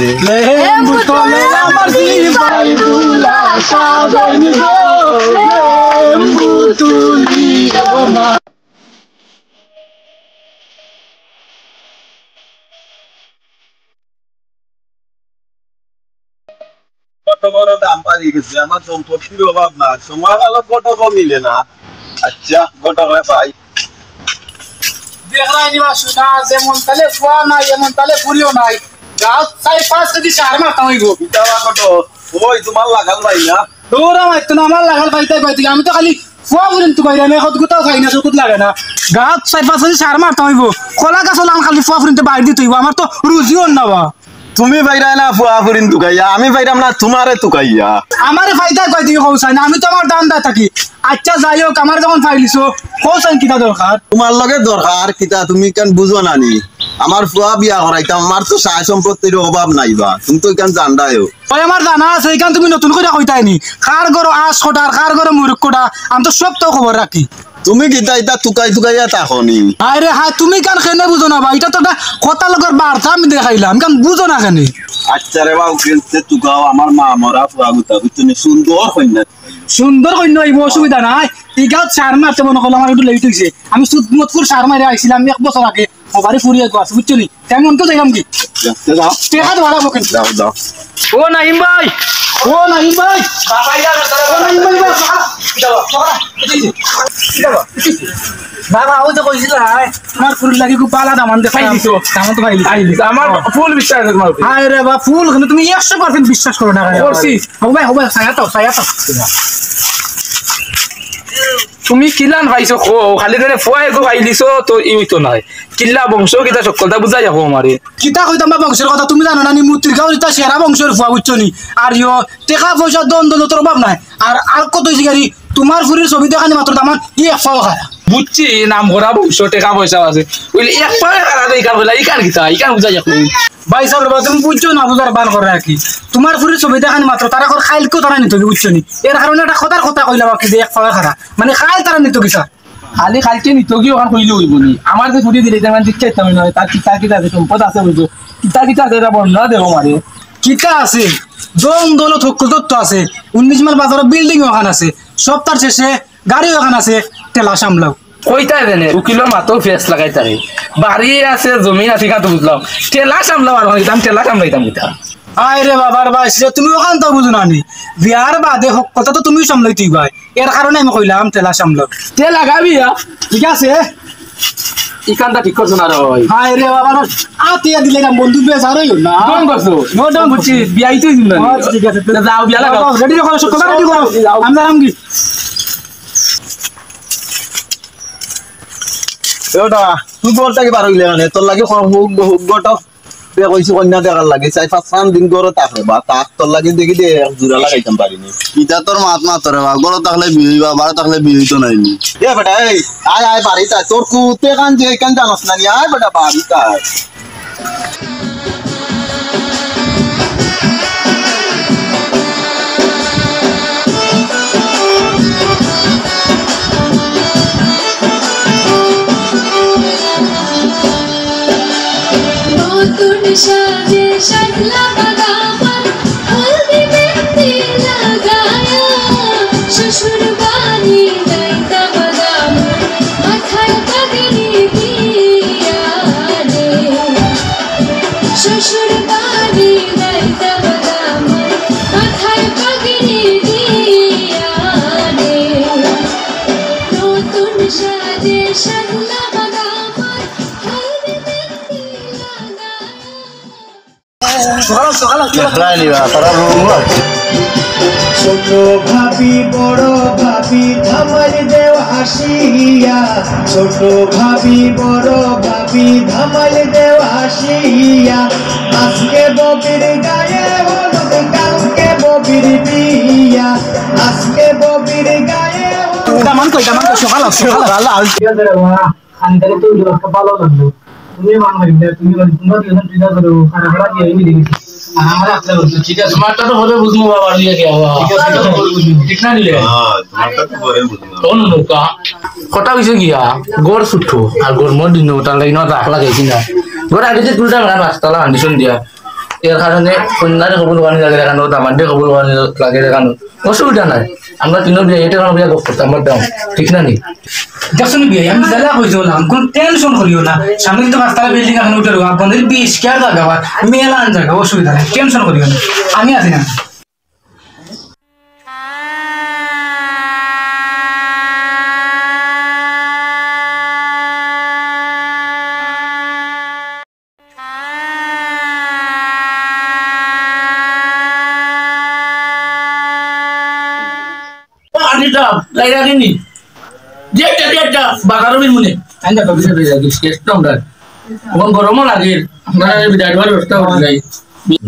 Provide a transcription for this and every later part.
আছে কত বড় দাম পাই গেছে আমার সম্পত্তির অভাব না সময় কালো কত মিলে না আচ্ছা কত পাই দেখলাইনি বাসুনা যেমন তালে ফুয়া নাই এমন তালে ফুরিও নাই গাছ 4-5 কেজি সার মারতা হইব বিটাবা কত ওই তোমার লাগাল ভাই না তোরা মাইতো না আমার লাগাল পাইতে আমি তো খালি ফুয়া বুঝেন তো বাইরে আমি কত কোথাও খাই না চকুত লাগে না গাছ 4-5 কেজি সার মারতা হইব কলা গাছ লাম খালি ফুয়া ফুরিতে বাইরে দিতে হইব আমার তো রুজিও না বা তুমি বাইরাই না ফুয়া ফুরিন তুকাইয়া আমি বাইরাম না তোমারে তুকাইয়া আমারে ফায়দা কই দিও কইছাই না আমি তো আমার দান দা থাকি আচ্ছা যাই হোক আমার যখন ফাইলিছো কইছাই কিটা দরকার তোমার লগে দরকার কিটা তুমি কেন বুঝো না নি আমার ফুয়া বিয়া করাইতাম আমার তো সায় সম্পত্তির অভাব নাই বা তুমি তো কেন জানদায়ও ওই আমার জানা আছে এইখান তুমি নতুন করে কইতাইনি কার গরো আশ কোটার কার গরো মুরুক কোটা আমি তো সব তো খবর রাখি তুমি কিটা এটা তুকাইয়া তাকনি আরে হ্যাঁ তুমি কেন কেনে বুঝো না ভাই এটা তো একটা কথা লগর বার্তা আমি দেখাইলাম কেন বুঝো না কেন আচ্ছা রে বাবু কেনতে তুকাও আমার মা মরা ফুয়া গুতা তুমি সুন্দর কইনা সুন্দর কইন হইব অসুবিধা নাই এই গাছ সার মারতে মনে করলাম আমার একটু লেট হইছে আমি সুদমতপুর সার মারে আইছিলাম 1 বছর আগে ওবারে ফুরিয়ে গো আছে বুঝছো নি তেমন তো যাইলাম কি যাও টেকা ধরাবো কেন যাও ও নাইম ভাই বাবাই ও নাইম ভাই বাবা ও তো কইছিল আমার ফুল লাগি খুব পালা দামান দে খাই দিছো দামান তো খাই দিছো আমার ফুল বিশ্বাস তোমার আরে রে বাবা ফুল তুমি 100% বিশ্বাস করো না করছি হবে সায়াতো তুমি কিলান ভাইছো খো খালি ধরে ফুয়াই গো ভাই দিছো তো ই তো নাই কিল্লা বংশ কিটা সকলটা বুঝাই যাবো আমারে কিতা কইতাম বা বংশের কথা তুমি জানো না নি মুত্রিকাও এটা সেরা বংশের ফুয়া বুঝছো নি আর ইয়ো টাকা পয়সা দ্বন্দ্বলতার অভাব নাই আর কত জিগারি তোমার ফুরির ছবি দেখানি মাত্র দামান ই একশো খায়া বুঝছি নাম ঘোরা বংশ টাকা পয়সা আছে ওই এক পায়ে খারাপ ইকান বলে ইকান কিতা ইকান বুঝাই যাবো ভাই সাহেব তুমি বুঝছো না বুঝার বান করে রাখি তোমার ফুরির ছবি দেখানি মাত্র তারা করে খাইলকেও তারা নিত বুঝছো নি এর কারণে একটা কথা কইলাম কি যে এক পায়ে খারা মানে খাইল তারা নিত কিসা খালি খালকে নিত কি ওখান কইলে হইব নি আমার যে ফুটি দিলে তেমন দিচ্ছে তেমন নয় তার কিতা আছে সম্পদ আছে বুঝছো কিতা আছে এটা বর্ণনা দেবো মারে কিতা আছে দ্বন্দ্বলত তত্ত্ব আছে 19 মাইল বাজারে বিল্ডিং ওখান আছে সপ্তাহ শেষে গাড়ি ওখান আছে তেলা সামলাও কইতাই দেনে উকিলের মাতো ফেস লাগাইতারে বাড়ি আছে জমিন আছে কাতো বুঝলাম টেলা সামলাম আর হইতাম টেলা সামলাইতাম কিতা আরে বাবার বাইস তুমি ওখান তো বুঝো না নি বিয়ার বাদে কথা তো তুমি সামলাই তুই ভাই এর কারণে আমি কইলাম তেলা সামলাও টেলা গাবিয়া ঠিক আছে ইকানটা ঠিক করছ না রই আরে বাবা আতিয়া দিলে না বন্ধু বেজার হইল না কোন করছো নো ডাউন বুঝছি বিয়াই তুই দিন না ঠিক আছে যাও বিয়া লাগাও রেডি করো সব কথা রেডি করো আমরা নাম কি ওটা তুই বলটা কি বার হইলে মানে তোর লাগে গট বে কইছি কন্যা দেখার লাগে 4-5 দিন গরো তাকে বা তাক তোর লাগে দেখি দে জুরা লাগাইতাম পারিনি ইটা তোর মাত তোরে বা গরো তাকলে বিহিবা বারে তাকলে বিহি তো নাই নি এ বেটা এই আয় বাড়ি তা তোর কুতে কান যে কান জানোস না নি আয় বেটা বাড়ি তা साजे शगला बगावन हल्दी मेहंदी लगाया ससुर बानी दैता बगावन माथाय पगड़ी दिया रे ससुर बानी दैता बगावन माथाय पगड़ी दिया रे नतुन साजे शगला ছোট ভাবি বড় ভাবি ধামাল দেও হাসিয়া ছোট ভাবি বড় ভাবি ধামাল দেও হাসিয়া আজকে ববির গায়ে হলুদ কালকে ববির বিয়া আজকে ববির গায়ে দামান কই সকাল খানদারে তো ভালো লাগলো তুমি মান মারিলে তুমি তোমরা দুজন পিতা করো খানা খাওয়া দিয়ে আমি দেখি আমার আপনি বলছো ঠিক আছে তোমারটা তো হবে বুঝমু বাবা নিয়ে কি বাবা ঠিক না নিলে হ্যাঁ তোমারটা তো করে বুঝনা কোন নৌকা কটা হইছে গিয়া গড় ছুটু আর গড় মর দিন ওটা লাগি না রাখ লাগাইছি না গড় আগে যে তুলটা না রাস্তা লাগা কন্ডিশন দিয়া এর কারণে কন্যারে খবর ওখানে লাগে দেখানো দামান্ডে খবর ওখানে লাগে দেখানো অসুবিধা নাই আমরা তিনও বিয়ে এটা কোনো বিয়ে করতাম দাম ঠিক না নি দেখছো নি বিয়ে আমি জ্বালা কইছো না কোন টেনশন করিও না সামনে কিন্তু পাঁচতলা বিল্ডিং এখন উঠে রোগ আপনাদের 20 কেয়ার জায়গা বা মেলান জায়গা অসুবিধা নাই টেনশন করিও না আমি আছি না আনিটা লাইরা কিনি যেটা বাগারও মনে আইনা কবিতা বেজা দিস কেস্টম দা কোন গরম লাগে আমরা বিদায় হওয়ার ব্যবস্থা করে যাই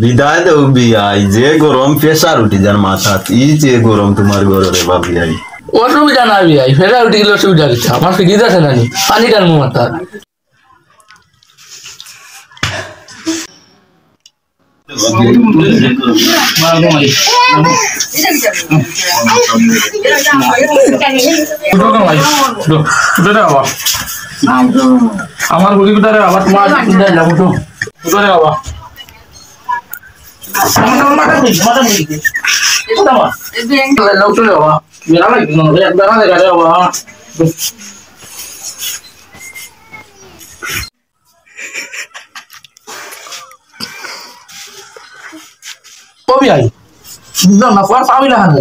বিদায় দেও বিয়াই যে গরম প্রেসার উঠি যার মাথাত ই যে গরম তোমার ঘরে রে বাপ বিয়াই অসুবিধা নাই বিয়াই ফেরা উঠে গেলে অসুবিধা কিছু আমার ফিরিয়ে আছে নানি পানি টানবো মাথা আমার গুলি কোথায় আবার তোমার যাবো তো কোথায় বাবা কবি আই না পাবি না হাতে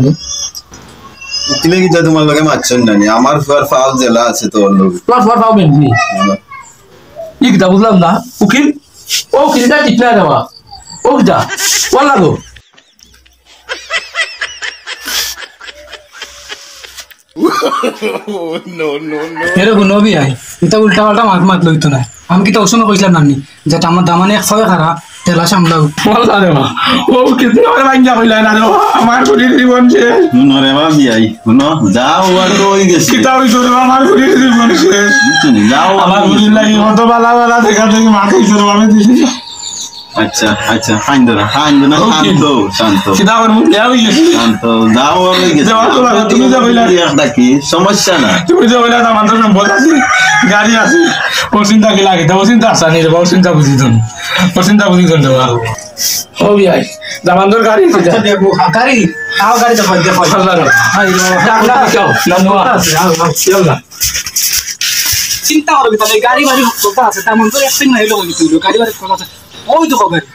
উকিলে কি তোমার লগে মারছেন নানি আমার ফুয়ার ফাল জেলা আছে তো লোক তোর পাবেন নি ই কিতা বুঝলাম না উকিল ও উকিলটা ঠিক না দেওয়া ও কিতা বল লাগো এরকম নবী আই এটা উল্টা পাল্টা মাত লইতো না আমি কি তো ওসম কইছিলাম নানি যেটা আমার দামানে এক ছয় খারা তেলা সামলাও বল না দেওয়া ও কিতা করে ভাঙ্গা কইলা না দেওয়া আমার গুলির জীবন শেষ নরে বাপ বিয়াই শুনো যাও আর তো হই গেছে কিতা হইছো রে আমার গুলির জীবন শেষ বুঝছনি যাও আমার গুলির লাগি কত বালা বালা দেখা দেখি মাথা হইছো আমি দিছি আচ্ছা আচ্ছা হাইন্দনা শান্ত কিতা করব যাও গেছি শান্ত যাও হই গেছে যাও তো লাগা, তুমি যা কইলা। দেখি সমস্যা না তুমি যে বলে আমার তো সম্পদ আছে গাড়ি আছে ও চিন্তা কি লাগে ও চিন্তা আসা নি রে ও চিন্তা বুঝি তো ও চিন্তা বুঝি তো দেওয়া ও বিয়াই জামানদর গাড়ি আছে গাড়ি আও গাড়ি তো ফল ফল হাই না যাও না না চিন্তা করবি তাহলে গাড়ি বাড়ি কথা আছে তেমন তো একদিন না এলো কিন্তু গাড়ি বাড়ি কথা আছে ওই তো গাড়ি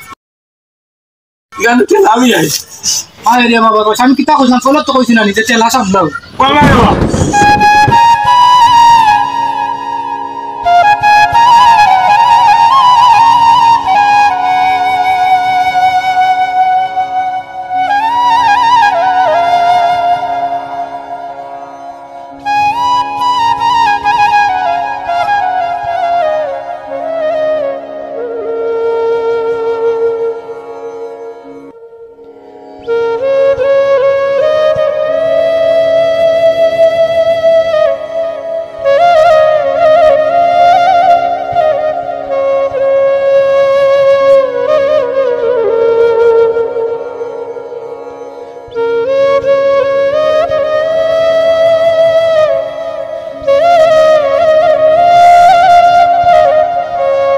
গাড়ি তে লাভি আই আরে রে বাবা আমি কিতা কইছিলাম ফলো তো কইছিনা নি যে তেলা সামলাও বল না